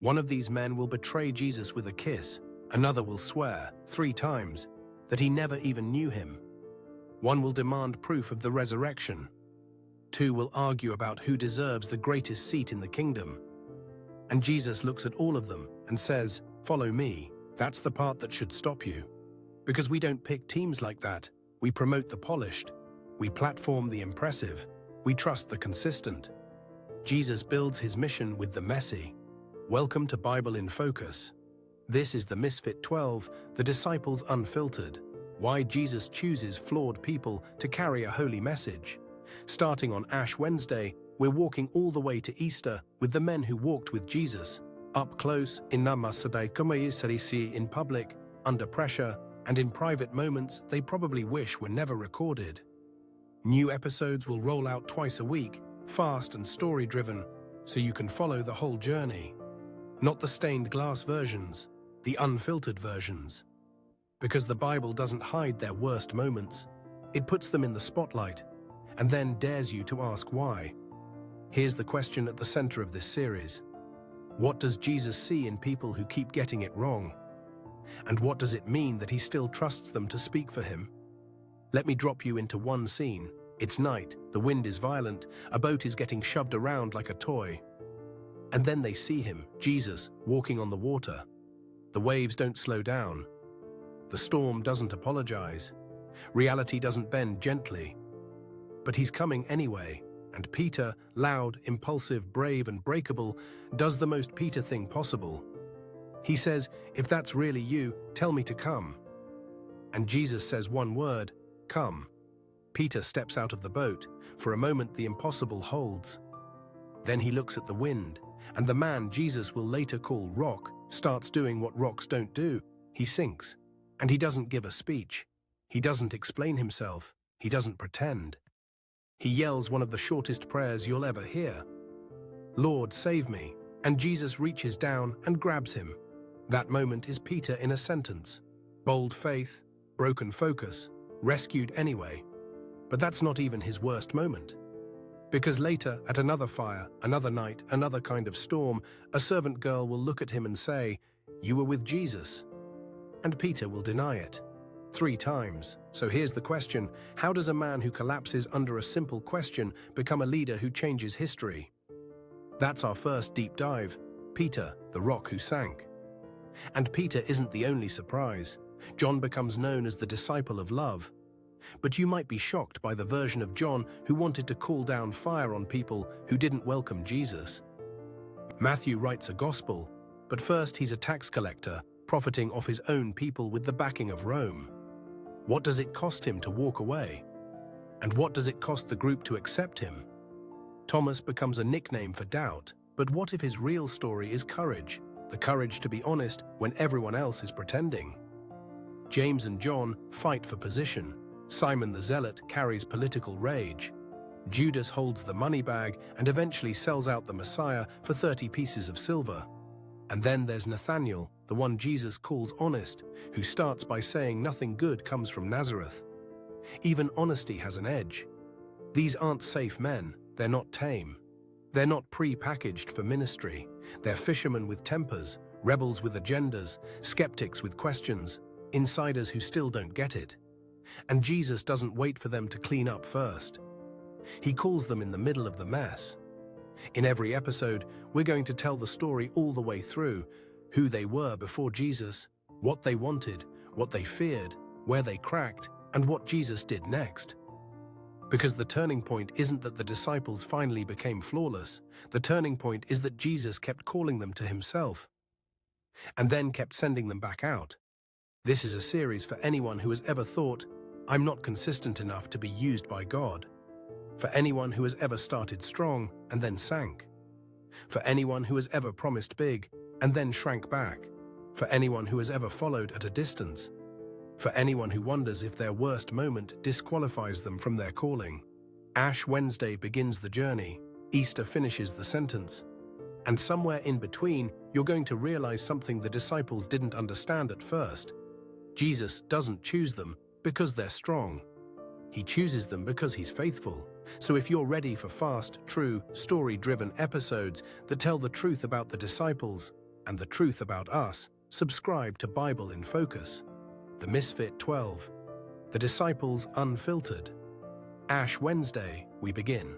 One of these men will betray Jesus with a kiss, another will swear 3 times that he never even knew him. One will demand proof of the resurrection. 2 will argue about who deserves the greatest seat in the kingdom. And Jesus looks at all of them and says, "Follow me." That's the part that should stop you. Because we don't pick teams like that. We promote the polished. We platform the impressive. We trust the consistent. Jesus builds his mission with the messy. Welcome to Bible in Focus. This is the Misfit 12, the Disciples Unfiltered. Why Jesus chooses flawed people to carry a holy message. Starting on Ash Wednesday, we're walking all the way to Easter with the men who walked with Jesus. Up close, in public, under pressure, and in private moments they probably wish were never recorded. New episodes will roll out twice a week, fast and story-driven, so you can follow the whole journey. Not the stained glass versions, the unfiltered versions. Because the Bible doesn't hide their worst moments. It puts them in the spotlight, and then dares you to ask why. Here's the question at the center of this series. What does Jesus see in people who keep getting it wrong? And what does it mean that he still trusts them to speak for him? Let me drop you into one scene. It's night, the wind is violent, a boat is getting shoved around like a toy. And then they see him, Jesus, walking on the water. The waves don't slow down. The storm doesn't apologize. Reality doesn't bend gently. But he's coming anyway, and Peter, loud, impulsive, brave, and breakable, does the most Peter thing possible. He says, "If that's really you, tell me to come." And Jesus says one word, "Come." Peter steps out of the boat. For a moment, the impossible holds. Then he looks at the wind, and the man Jesus will later call Rock starts doing what rocks don't do. He sinks. And he doesn't give a speech. He doesn't explain himself. He doesn't pretend. He yells one of the shortest prayers you'll ever hear. "Lord, save me." And Jesus reaches down and grabs him. That moment is Peter in a sentence. Bold faith, broken focus, rescued anyway. But that's not even his worst moment. Because later, at another fire, another night, another kind of storm, a servant girl will look at him and say, "You were with Jesus." And Peter will deny it. 3 times. So here's the question: how does a man who collapses under a simple question become a leader who changes history? That's our first deep dive. Peter, the rock who sank. And Peter isn't the only surprise. John becomes known as the disciple of love. But you might be shocked by the version of John who wanted to call down fire on people who didn't welcome Jesus. Matthew writes a gospel, but first he's a tax collector, profiting off his own people with the backing of Rome. What does it cost him to walk away? And what does it cost the group to accept him? Thomas becomes a nickname for doubt, but what if his real story is courage? The courage to be honest when everyone else is pretending. James and John fight for position. Simon the Zealot carries political rage. Judas holds the money bag and eventually sells out the Messiah for 30 pieces of silver. And then there's Nathanael, the one Jesus calls honest, who starts by saying nothing good comes from Nazareth. Even honesty has an edge. These aren't safe men, they're not tame. They're not pre-packaged for ministry. They're fishermen with tempers, rebels with agendas, skeptics with questions, insiders who still don't get it. And Jesus doesn't wait for them to clean up first. He calls them in the middle of the mess. In every episode, we're going to tell the story all the way through: who they were before Jesus, what they wanted, what they feared, where they cracked, and what Jesus did next. Because the turning point isn't that the disciples finally became flawless. The turning point is that Jesus kept calling them to himself, and then kept sending them back out. This is a series for anyone who has ever thought, "I'm not consistent enough to be used by God." For anyone who has ever started strong and then sank. For anyone who has ever promised big and then shrank back. For anyone who has ever followed at a distance. For anyone who wonders if their worst moment disqualifies them from their calling. Ash Wednesday begins the journey. Easter finishes the sentence. And somewhere in between, you're going to realize something the disciples didn't understand at first. Jesus doesn't choose them because they're strong. He chooses them because he's faithful. So if you're ready for fast, true, story-driven episodes that tell the truth about the disciples, and the truth about us, subscribe to Bible in Focus. The Misfit 12. The Disciples Unfiltered. Ash Wednesday, we begin.